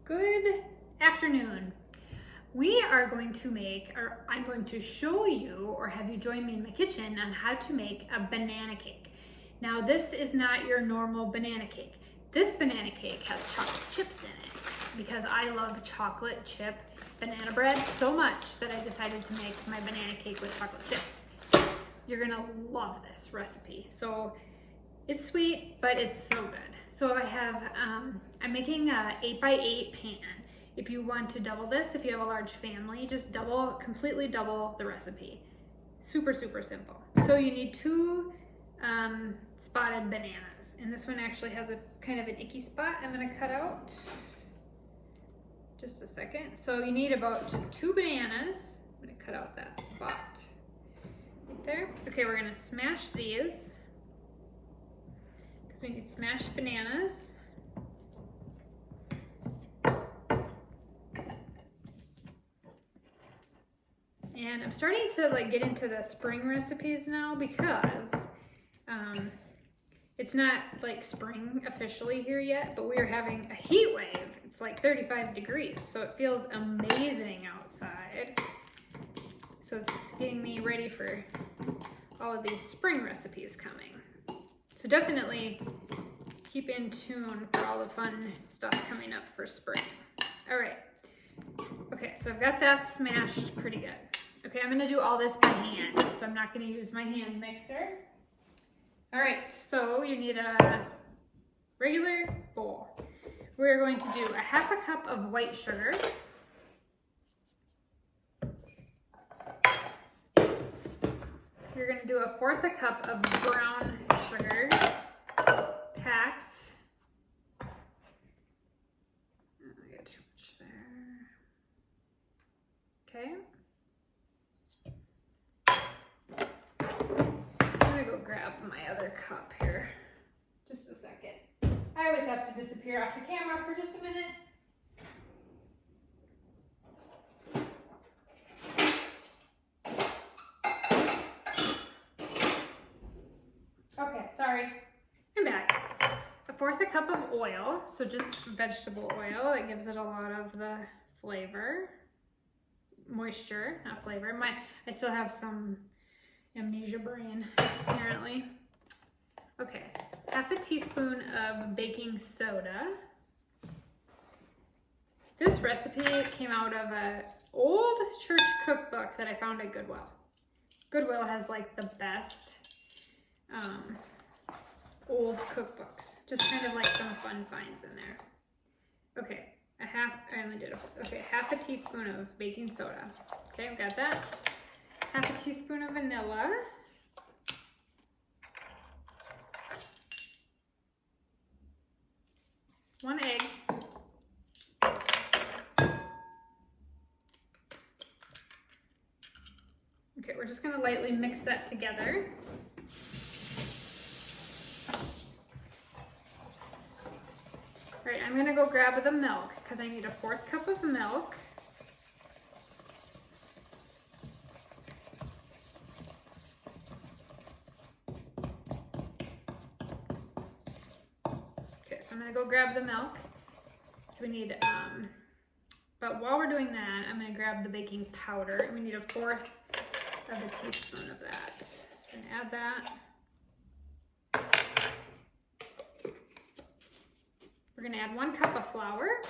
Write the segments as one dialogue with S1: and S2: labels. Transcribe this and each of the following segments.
S1: Good afternoon. We are going to make, or I'm going to show you, or have you join me in my kitchen on how to make a banana cake. Now this is not your normal banana cake. This banana cake has chocolate chips in it because I love chocolate chip banana bread so much that I decided to make my banana cake with chocolate chips. You're gonna love this recipe. So it's sweet, but it's so good. So I have, I'm making a 8x8 pan. If you want to double this, if you have a large family, just completely double the recipe. Super, super simple. So you need two spotted bananas. And this one actually has a kind of an icky spot I'm gonna cut out. Just a second. So you need about two bananas. I'm gonna cut out that spot right there. Okay, we're gonna smash these. We need smashed bananas. And I'm starting to get into the spring recipes now because it's not spring officially here yet, but we are having a heat wave. It's like 35 degrees, so it feels amazing outside. So it's getting me ready for all of these spring recipes coming. So definitely keep in tune for all the fun stuff coming up for spring. All right. Okay, so I've got that smashed pretty good. Okay, I'm gonna do all this by hand, so I'm not gonna use my hand mixer. All right, so you need a regular bowl. We're going to do a half a cup of white sugar. You're going to do a fourth a cup of brown sugar, packed. Oh, I got too much there. Okay. I'm going to go grab my other cup here. Just a second. I always have to disappear off the camera for just a minute. Okay, sorry, I'm back. A fourth a cup of oil, so just vegetable oil. It gives it a lot of the flavor, moisture, not flavor. I still have some amnesia brain, apparently. Okay, half a teaspoon of baking soda. This recipe came out of an old church cookbook that I found at Goodwill. Goodwill has the best old cookbooks, just kind of some fun finds in there. Okay, I only did half a teaspoon of baking soda. Okay, we got that. Half a teaspoon of vanilla. One egg. Okay, we're just gonna lightly mix that together. All right, I'm gonna go grab the milk because I need a fourth cup of milk. Okay, so I'm gonna go grab the milk. So we need, but while we're doing that, I'm gonna grab the baking powder. And we need a fourth of a teaspoon of that. So we're gonna add that. We're gonna add 1 cup of flour.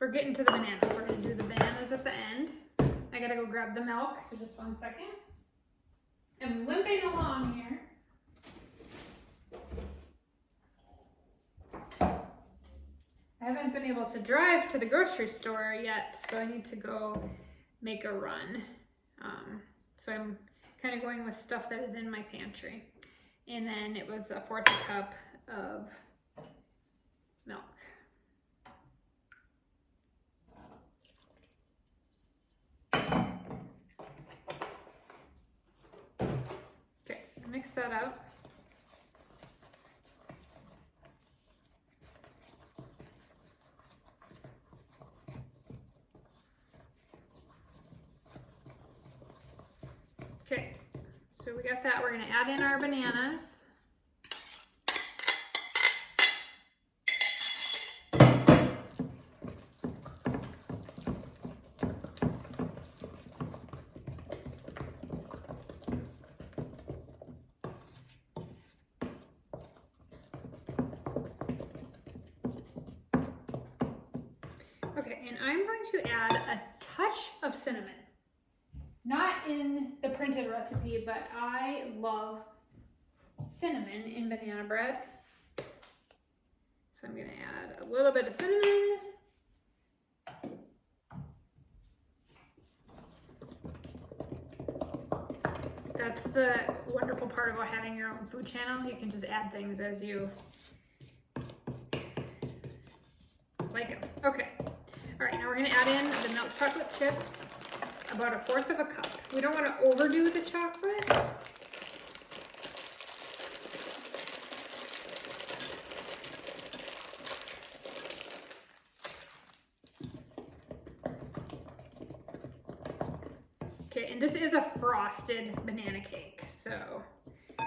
S1: We're getting to the bananas. We're gonna do the bananas at the end. I gotta go grab the milk, so just 1 second. I'm limping along here. I haven't been able to drive to the grocery store yet, so I need to go make a run. So I'm kind of going with stuff that is in my pantry. And then it was a fourth a cup of milk. Okay, mix that up. So we got that. We're gonna add in our bananas. Okay, and I'm going to add a touch of cinnamon. Not in the printed recipe, but I love cinnamon in banana bread. So I'm gonna add a little bit of cinnamon. That's the wonderful part about having your own food channel. You can just add things as you like them. Okay. All right, now we're gonna add in the milk chocolate chips, about 1/4 of a cup. We don't want to overdo the chocolate. Okay, and this is a frosted banana cake, so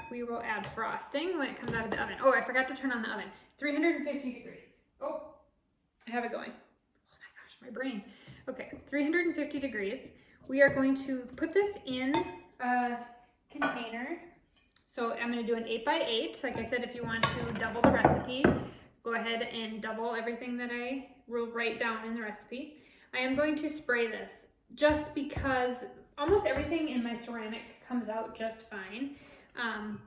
S1: we will add frosting when it comes out of the oven. Oh, I forgot to turn on the oven. 350 degrees. Oh, I have it going. Oh my gosh, my brain. Okay, 350 degrees. We are going to put this in a container. So I'm going to do an 8x8. Like I said, if you want to double the recipe, go ahead and double everything that I will write down in the recipe. I am going to spray this just because almost everything in my ceramic comes out just fine.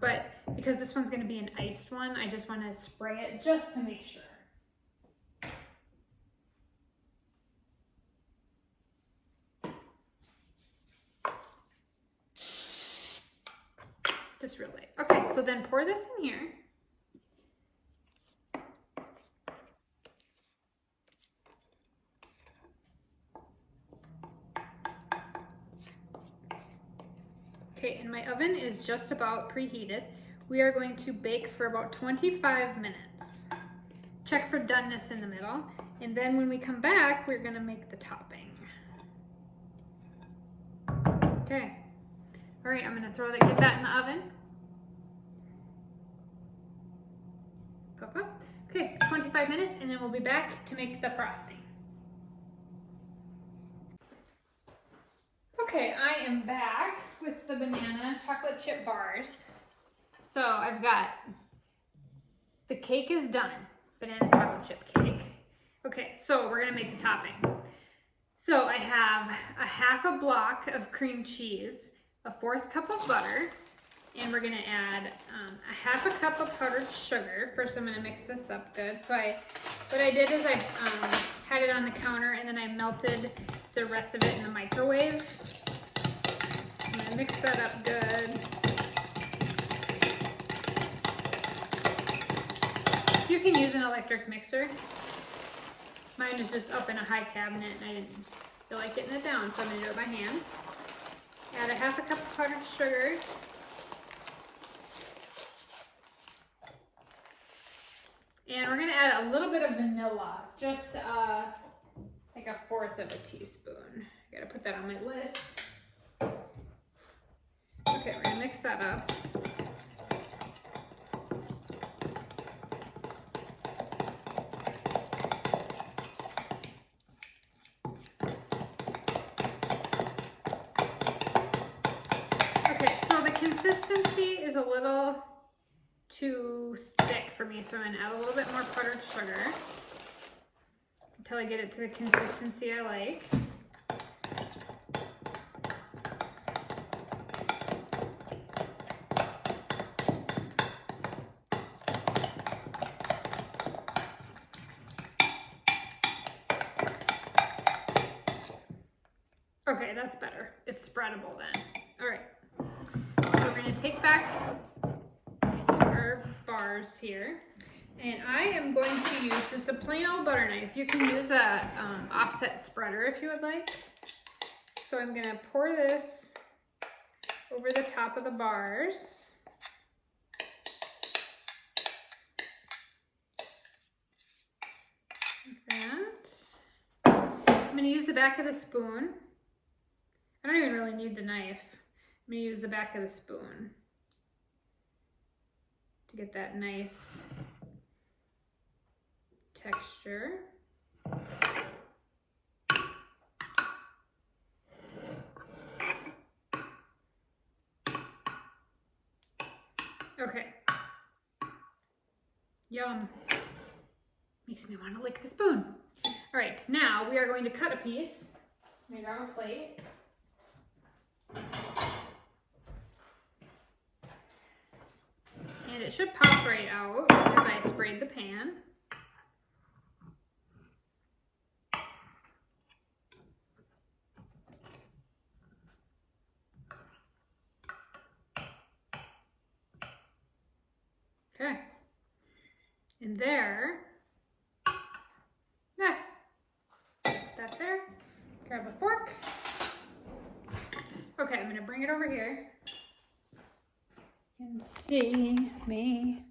S1: But because this one's going to be an iced one, I just want to spray it just to make sure. Just real light. Okay, so then pour this in here. Okay, and my oven is just about preheated. We are going to bake for about 25 minutes. Check for doneness in the middle, and then when we come back, we're gonna make the topping. Okay. All right, I'm gonna get that in the oven. Puff up. Okay, 25 minutes, and then we'll be back to make the frosting. Okay, I am back with the banana chocolate chip bars. So I've got, the cake is done, banana chocolate chip cake. Okay, so we're gonna make the topping. So I have 1/2 block of cream cheese, 1/4 cup of butter, and we're gonna add 1/2 cup of powdered sugar. First I'm gonna mix this up good. So what I did is I had it on the counter and then I melted the rest of it in the microwave. So I'm gonna mix that up good. You can use an electric mixer. Mine is just up in a high cabinet and I didn't feel like getting it down, so I'm gonna do it by hand. Add 1/2 cup of powdered sugar. And we're gonna add a little bit of vanilla, just like 1/4 of a teaspoon. I gotta put that on my list. Okay, we're gonna mix that up. Okay, so the consistency is a little too thick for me, so I'm gonna add a little bit more powdered sugar until I get it to the consistency I like. Okay, that's better. It's spreadable then. All right, so we're gonna take back our bars here, and I am going to use just a plain old butter knife. You can use a offset spreader if you would like. So I'm gonna pour this over the top of the bars. Like that. I'm gonna use the back of the spoon. I don't even really need the knife. I'm gonna use the back of the spoon to get that nice texture. Okay. Yum. Makes me want to lick the spoon. All right, now we are going to cut a piece. Let me grab a plate. And it should pop right out because I sprayed the pan. Okay. And there, that there, grab a fork. Okay, I'm gonna bring it over here. You can see me.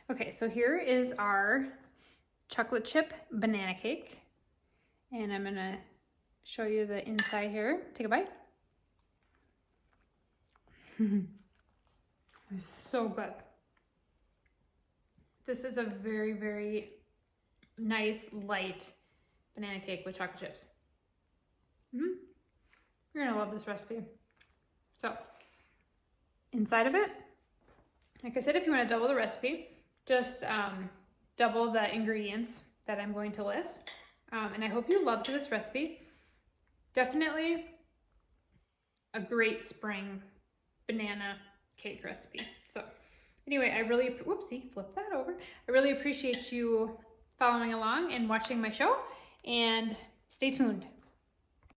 S1: Okay, so here is our chocolate chip banana cake. And I'm gonna show you the inside here. Take a bite. It's so good. This is a very, very nice, light banana cake with chocolate chips. You're gonna love this recipe. So, inside of it, like I said, if you wanna double the recipe, just double the ingredients that I'm going to list. And I hope you loved this recipe. Definitely a great spring banana cake recipe. So anyway, I really, whoopsie, flip that over. I really appreciate you following along and watching my show, and stay tuned.